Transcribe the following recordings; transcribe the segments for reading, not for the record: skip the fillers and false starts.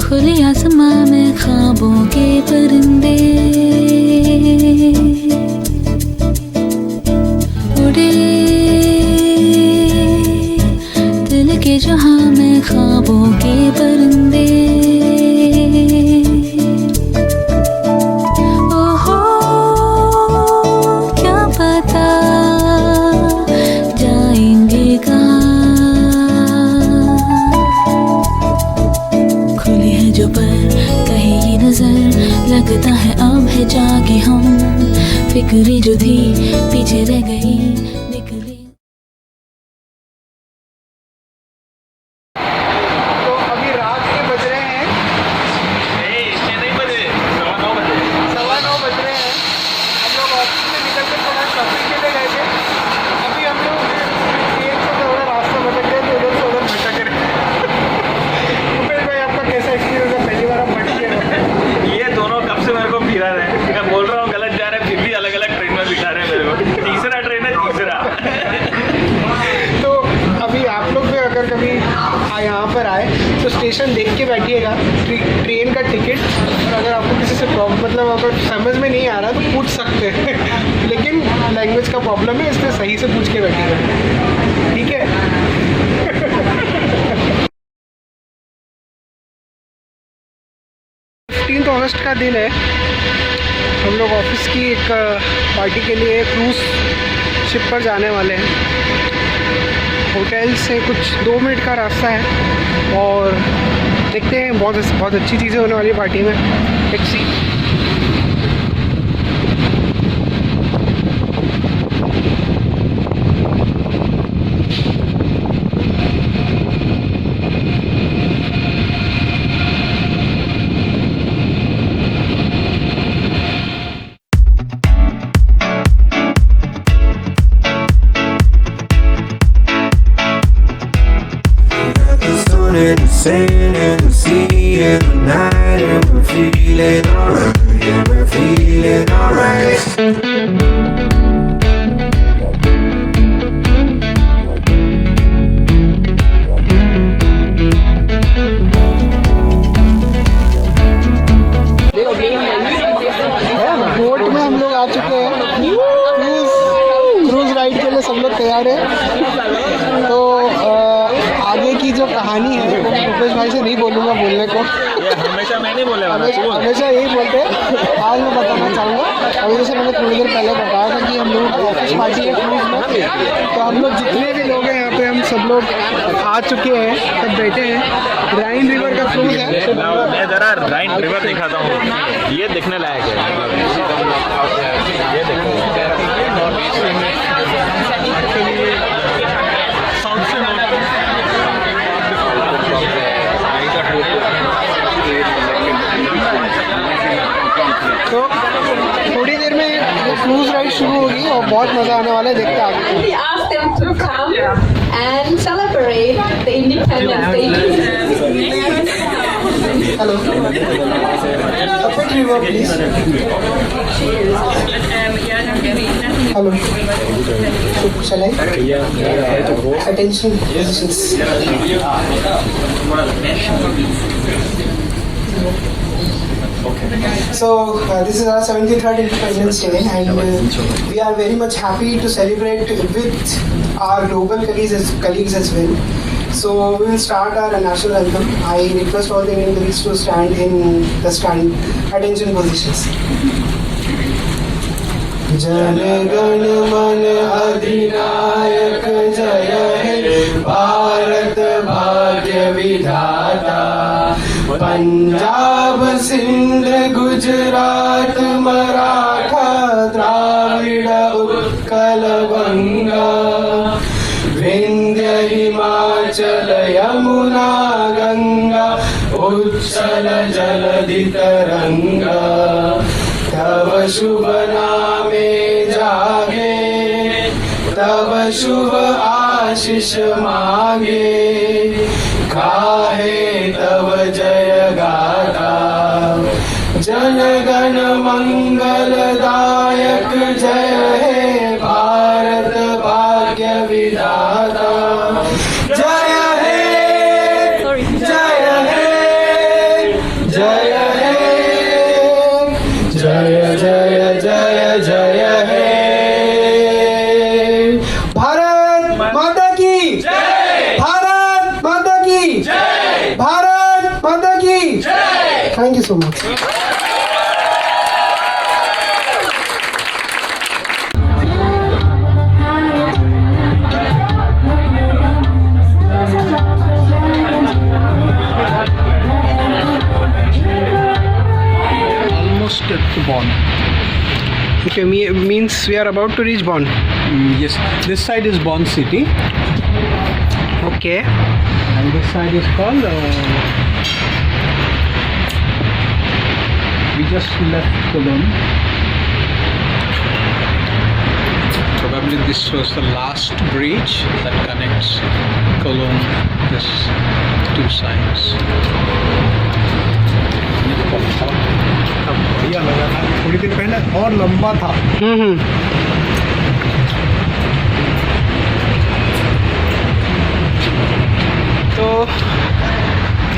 खुले आसमां में ख्वाबों के परिंदे उड़े, दिल के जहां में ख्वाबों के परिंदे। ओहो क्या पता जाएंगे कहाँ, खुली है जो पर कहीं ये नजर, लगता है अब है जागे हम, फिक्री जो थी पीछे रह गई निकली। तो अभी रात के बज रहे हैं, इसके नहीं बजे, 9:15 बजे। 9:15 बज रहे हैं। हम लोग ऑफिस से निकल कर थोड़ा शॉपिंग के लिए गए थे। अभी हम लोग ट्रेन से थोड़ा रास्ता भटक गए, तो उधर से उधर भटक रहे। उपेश भाई आपका कैसा एक्सपीरियंस है, पहली बार आप भटके हो? ये दोनों कब से मेरे को फिरा रहे हैं, मैं बोल रहा हूँ गलत जा रहे हैं, फिर भी अलग अलग ट्रेन में बिठा रहे हैं मेरे को। तीसरा ट्रेन है, तीसरा। तो अभी आप लोग भी अगर कभी यहाँ पर आए तो स्टेशन देख के बैठिएगा, ट्रेन का टिकट। और अगर आपको किसी से मतलब अगर समझ में नहीं आ रहा तो पूछ सकते हैं लेकिन लैंग्वेज का प्रॉब्लम है, इसलिए सही से पूछ के बैठिएगा, ठीक है? 15 अगस्त का दिन है। हम लोग ऑफिस की एक पार्टी के लिए क्रूज़ शिप पर जाने वाले हैं। होटल से कुछ 2 मिनट का रास्ता है और देखते हैं, बहुत अच्छी चीज़ें होने वाली है पार्टी में। Let's see. In the sand and the sea and the night, and we're feeling alright. Yeah, we're feeling alright. Boat में हम लोग आ चुके हैं, क्रूज राइड के लिए सब लोग तैयार हैं। तो आगे की जो कहानी है वो भूपेश भाई से नहीं बोलूँगा बोलने को, हमेशा मैं नहीं बोले वाला, हमेशा यही बोलते हैं। आज मैं बताना चाहूँगा, अभी जैसे मैंने थोड़ी देर पहले बताया था कि हम लोग ऑफिस पार्टी है क्रूज में, तो हम लोग जितने भी लोग हैं यहाँ पे, हम सब लोग आ चुके हैं, सब बैठे हैं। राइन रिवर का क्रूज है। मैं जरा राइन रिवर दिखाता हूँ, ये देखने लायक है। ये देखो, साउथ से तो थोड़ी देर में क्रूज राइड शुरू होगी और बहुत मज़ा आने वाला है, देखते हैं आगे। We asked them to come and celebrate the Independence Day. Hello. Perfect river, please. Hello. So, shall I? Attention, positions. So this is our 73rd Independence Day, and we are very much happy to celebrate with our global colleagues as well. So we will start our national anthem. I request all the Indian colleagues to stand in the attention positions. Jana Gana मन अधिनायक जय हे भारत भाग्य विधाता, पंजाब सिंध गुजरात मराठा द्राविड़ उत्कल बंगा, विंध्य हिमाचल यमुना गंगा उच्छल जलधि तरंगा, तव शुभ नामे जागे तव शुभ आशीष मांगे, गाहे तव जय गाथा जनगण मंगलदायक जय हे भारत भाग्य विधाता जय हे जय हे जय हे जय जय जय जय हे भारत माता की जय भारत माता की जय भारत माता की जय thank you so much Almost at Bonn. Okay, means we are about to reach Bonn. Yes, this side is Bonn city, Okay. and this side is called. We just left Cologne. Probably this was the last bridge that connects Cologne, this two sides. बढ़िया लगा था, थोड़ी देर पहले और लंबा था. तो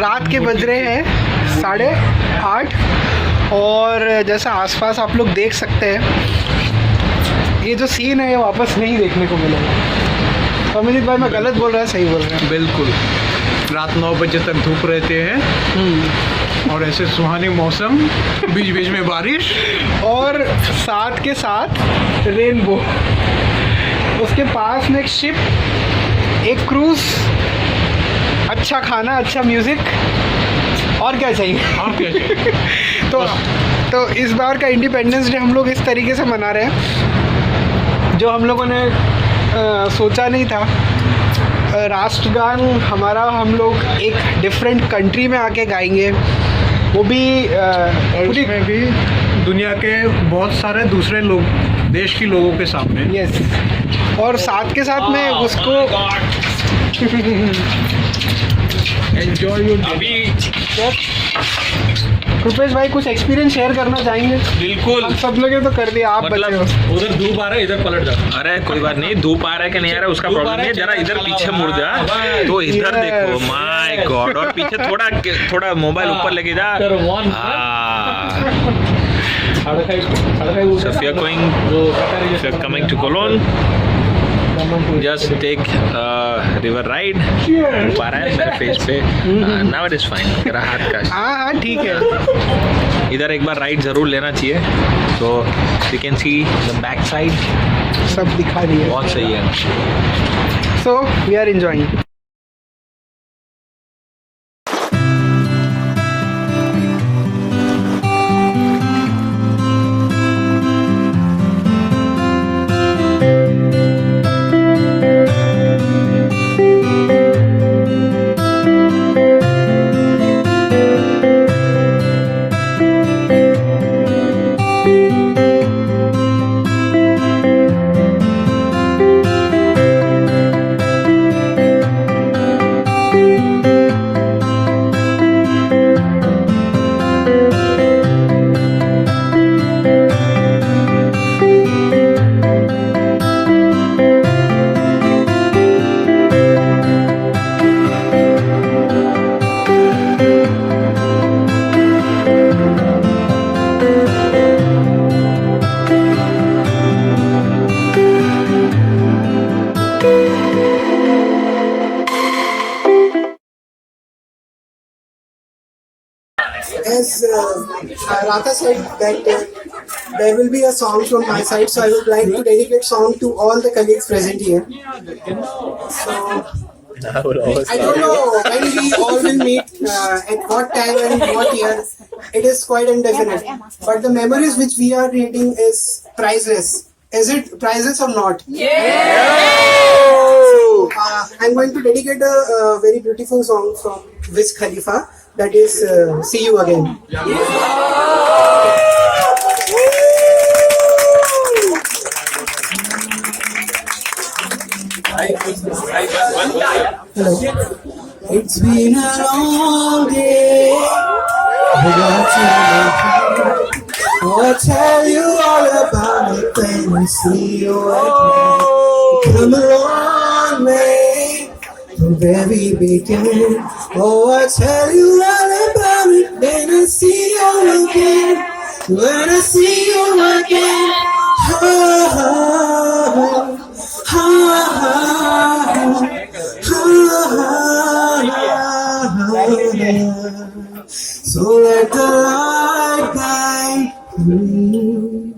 रात के बज रहे हैं 8:30 और जैसा आसपास आप लोग देख सकते हैं ये जो सीन है ये वापस नहीं देखने को मिलेगा. तो अमित भाई मैं गलत बोल रहा है सही बोल रहा है? बिल्कुल, रात 9 बजे तक धूप रहते हैं और ऐसे सुहाने मौसम, बीच बीच में बारिश और साथ के साथ रेनबो, उसके पास में एक शिप, एक क्रूज, अच्छा खाना, अच्छा म्यूजिक, और क्या चाहिए? और क्या चाहिए? तो इस बार का इंडिपेंडेंस डे हम लोग इस तरीके से मना रहे हैं जो हम लोगों ने सोचा नहीं था. राष्ट्रगान हमारा हम लोग एक डिफरेंट कंट्री में आके गाएंगे, वो भी पूरी में भी दुनिया के बहुत सारे दूसरे लोग, देश के लोगों के सामने. यस, और साथ के साथ में उसको एंजॉय योर. अभी रुपेश भाई कुछ एक्सपीरियंस शेयर करना चाहेंगे? बिल्कुल. हम सब लोग तो कर दिया, आप बचे हो. मतलब उधर धूप आ रहा है, इधर पलट जा. अरे कोई बात नहीं, धूप आ रहा है कि नहीं आ रहा है उसका प्रॉब्लम नहीं है. जरा इधर पीछे मुड़ जा तो इधर देखो. My God. और पीछे थोड़ा मोबाइल ऊपर लेके जा. So if you're coming to Cologne, just take river ride. ऊपर आ रहा है मेरे फेस पे. Now it is fine. मेरा हाथ का हाँ ठीक है. इधर एक बार राइड जरूर लेना चाहिए. So you can see the back side. सब दिखा दिए. बहुत सही है. So we are enjoying. As Radha said that there will be a song from my side, so I would like to dedicate song to all the colleagues present here. So I don't know when we all will meet, at what time and what year. It is quite indefinite. But the memories which we are creating is priceless. Is it priceless or not? I'm going to dedicate a very beautiful song from Wiz Khalifa. That is See You Again. Hello. It's been a long day without you. Oh, I'll tell you all about it when I see you again. Come a long way from where we began. Oh, I'll tell you all about it when I see you again. When I see you again. Ha, ha, ha, ha, ha, ha, ha. So let the light guide you.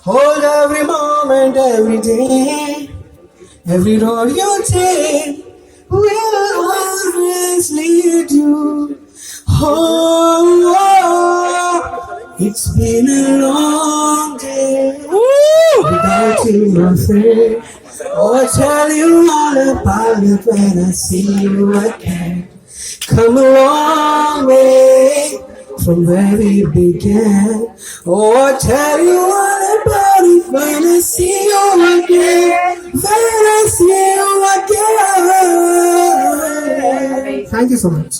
Hold every moment, every day, every road you take will always lead you. Oh, it's been a long day without you, my friend. Oh, I'll tell you all about it when I see you again. Come a long way from where we began. Oh, I'll tell you all about it when I see you again. When I see you again. Thank you so much.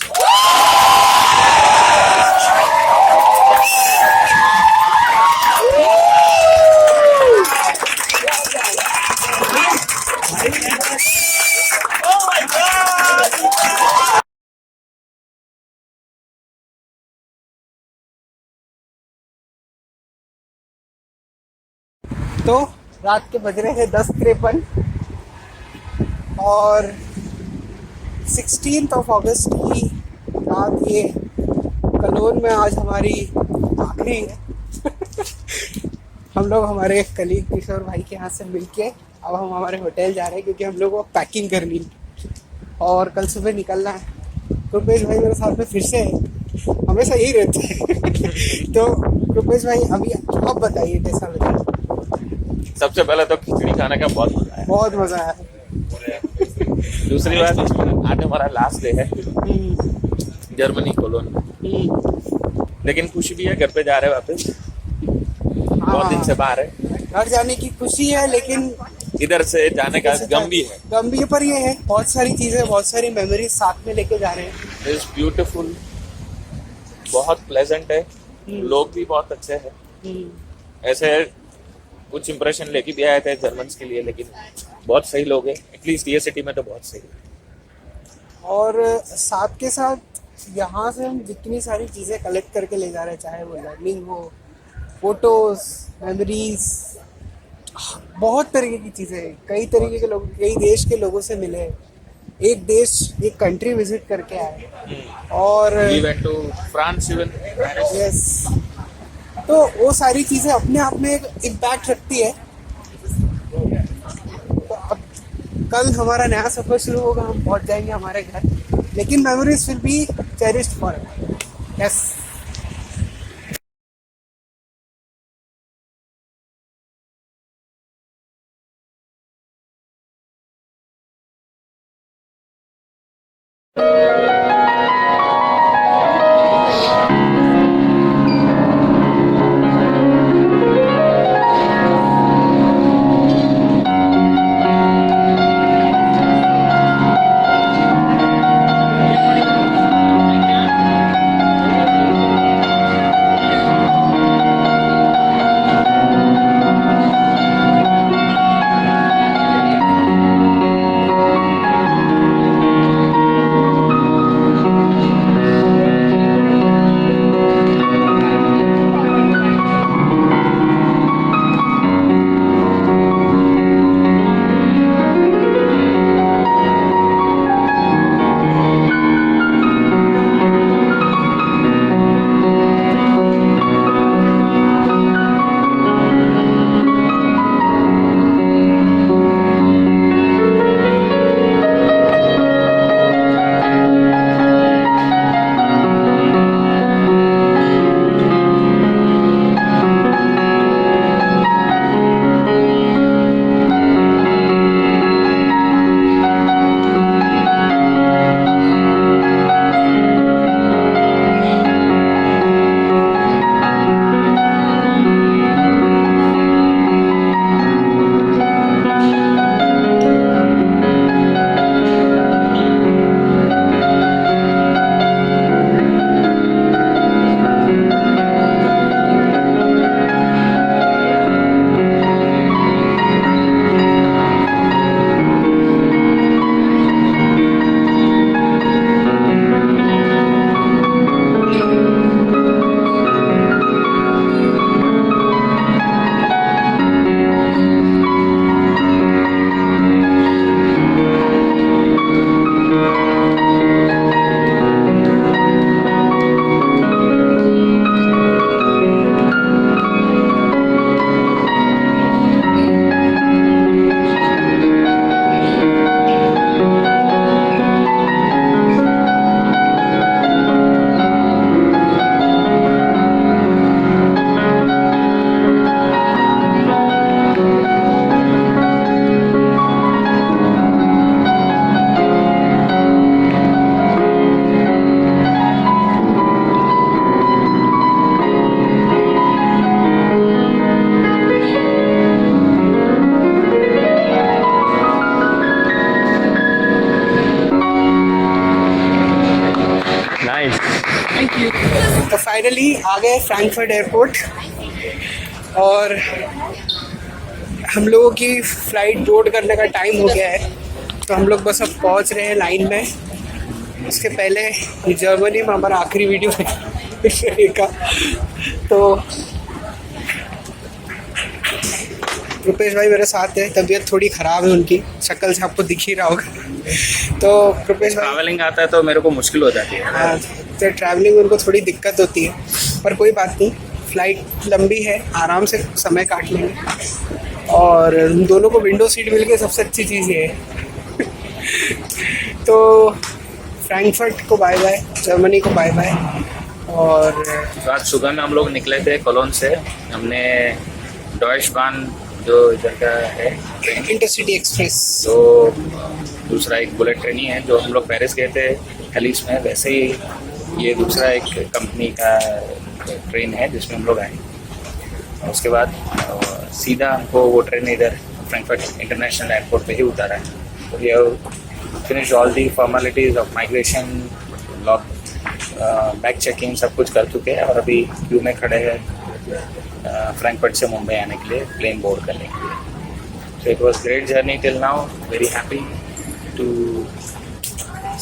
तो रात के बज रहे हैं 10:53 और 16th अगस्त की रात ये कलोन में आज हमारी आखिरी है। हम लोग हमारे कलीग किशोर भाई के यहाँ से मिलके अब हम हमारे होटल जा रहे हैं क्योंकि हम लोग को पैकिंग करनी है और कल सुबह निकलना है। रुपेश भाई मेरे साथ में फिर से हमेशा यही रहते हैं। तो रुपेश भाई अभी आप बताइए कैसा लगा? सबसे पहले तो खिचड़ी खाने का बहुत मजा है। बहुत मजा आया। दूसरी बात, आज हमारा लास्ट डे है जर्मनी कोलोन में, लेकिन खुशी भी है, घर पे जा रहे हैं वापस। बहुत दिन से बाहर है, घर जाने की खुशी है लेकिन इधर से जाने का गम भी है। गम भी पर ये है बहुत सारी चीजें, बहुत सारी मेमोरीज साथ में लेके जा रहे हैं। इट्स ब्यूटीफुल, बहुत प्लेजेंट है, लोग भी बहुत अच्छे हैं। ऐसे कुछ इंप्रेशन लेके भी आए थे जर्मन्स के लिए, लेकिन बहुत सही लोग हैं, एटलीस्ट ये सिटी में तो बहुत सही है। और साथ के साथ यहाँ से हम जितनी सारी चीज़ें कलेक्ट करके ले जा रहे हैं, चाहे वो लर्निंग हो, फोटोज, मेमोरीज, बहुत तरीके की चीज़ें, कई तरीके के लोग, कई देश के लोगों से मिले, एक देश, एक कंट्री विजिट करके आए। और We went to France even, Paris. Yes, तो वो सारी चीज़ें अपने आप में एक इम्पैक्ट रखती है। तो अब कल हमारा नया सफ़र शुरू होगा, हम पहुंच जाएंगे हमारे घर, लेकिन memories will be cherished forever. Yes. Finally आ गए फ्रैंकफर्ट एयरपोर्ट और हम लोगों की फ़्लाइट बोर्ड करने का टाइम हो गया है, तो हम लोग बस अब पहुंच रहे हैं लाइन में। उसके पहले जर्मनी में हमारा आखिरी वीडियो रहेगा। तो रुपेश भाई मेरे साथ है, तबीयत थोड़ी ख़राब है उनकी, शक्ल से आपको दिख ही रहा होगा। तो रुपेश भाई ट्रैवलिंग आता है तो मेरे को मुश्किल हो जाती है। हाँ, तो ट्रैवलिंग में उनको थोड़ी दिक्कत होती है, पर कोई बात नहीं, फ़्लाइट लंबी है, आराम से समय काट लेंगे। और हम दोनों को विंडो सीट मिल गई, सबसे अच्छी चीज़ ये है। तो फ्रैंकफर्ट को बाय बाय, जर्मनी को बाय बाय। और आज सुबह में हम लोग निकले थे कोलोन से। हमने डॉयश बान जो इधर का है इंटरसिटी एक्सप्रेस, तो दूसरा एक बुलेट ट्रेन ही है जो हम लोग पेरिस गए थे हेलिस में, वैसे ही ये दूसरा एक कंपनी का ट्रेन है जिसमें हम लोग आए। उसके बाद सीधा हमको वो ट्रेन इधर फ्रैंकफर्ट इंटरनेशनल एयरपोर्ट पे ही उतारा है। तो we have finish all the formalities of migration, lock, bag checking सब कुछ कर चुके हैं और अभी क्यू में खड़े हैं फ्रैंकफर्ट से मुंबई आने के लिए, प्लेन बोर्ड करने के लिए। So it was great journey till now, very happy to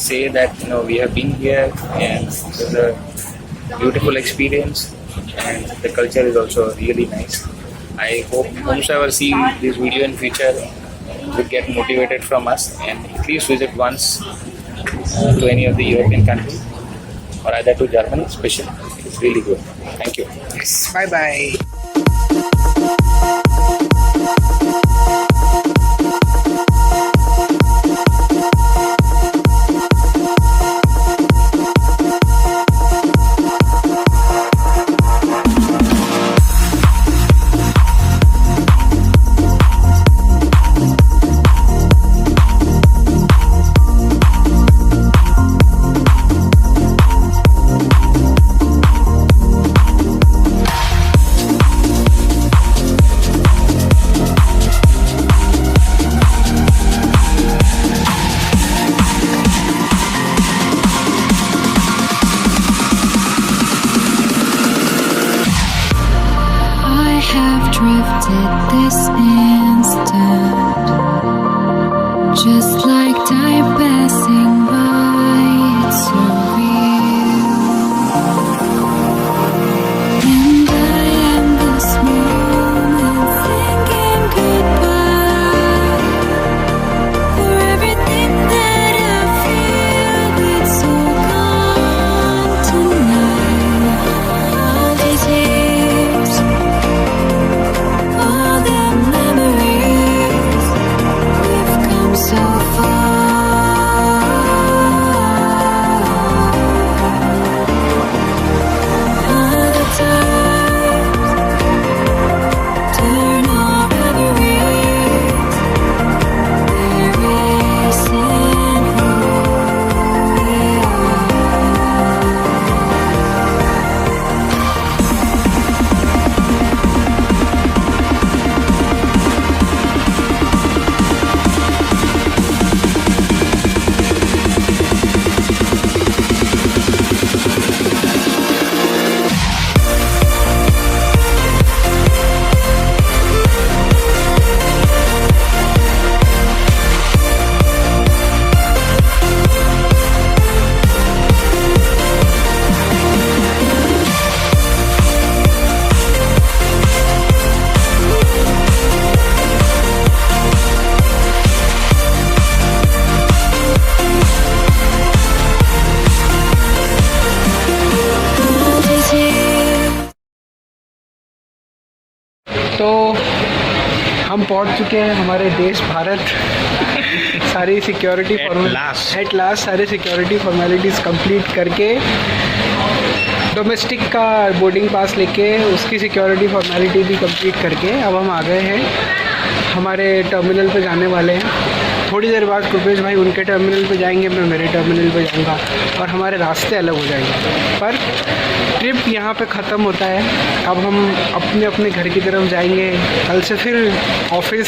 say that we have been here and it was a beautiful experience and the culture is also really nice. I hope whomever see this video in future will get motivated from us and at least visit once to any of the European countries or either to Germany especially. It's really good. Thank you. yes, bye bye. This instant, just like time passing by, it's so real. And I am this moment thinking goodbye for everything that I feel. It's all gone tonight. All these years, all the memories, we've come so far. All the times turn our memories, erasing who we तो हम पहुंच चुके हैं हमारे देश भारत। सारी security at last सारी security formalities complete करके, डोमेस्टिक का बोर्डिंग पास लेके उसकी सिक्योरिटी फॉर्मेलिटी भी कंप्लीट करके अब हम आ गए हैं हमारे टर्मिनल पे जाने वाले हैं। थोड़ी देर बाद रुपेश भाई उनके टर्मिनल पे जाएंगे, मैं मेरे टर्मिनल पे जाऊंगा और हमारे रास्ते अलग हो जाएंगे। पर ट्रिप यहाँ पे ख़त्म होता है, अब हम अपने अपने घर की तरफ जाएंगे। कल से फिर ऑफिस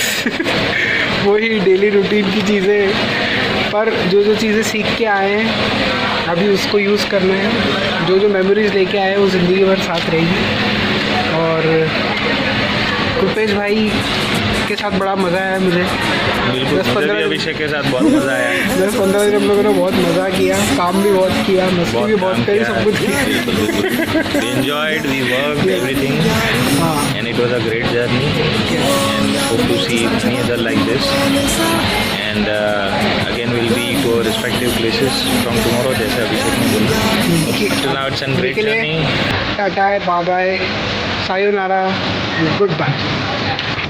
वही डेली रूटीन की चीज़ें, पर जो जो चीज़ें सीख के आए हैं अभी उसको यूज़ करना है। जो जो मेमोरीज लेके आए वो ज़िंदगी भर साथ रहेगी। और कृपेश भाई के साथ बड़ा मज़ा आया मुझे। बिल्कुल, मुझे भी अभिषेक के साथ बहुत मजा आया। 10-15 दिन हम लोगों ने बहुत मज़ा किया, काम भी बहुत किया, मस्ती भी बहुत करी, सब कुछ किया। We enjoyed, we worked, everything, and it was a great journey. And hope to see many other like this. And again, we'll be to our respective places from tomorrow, जैसे अभिषेक ने बोला. Till now, it's a great journey. Tata, bye bye, sayonara, good bye.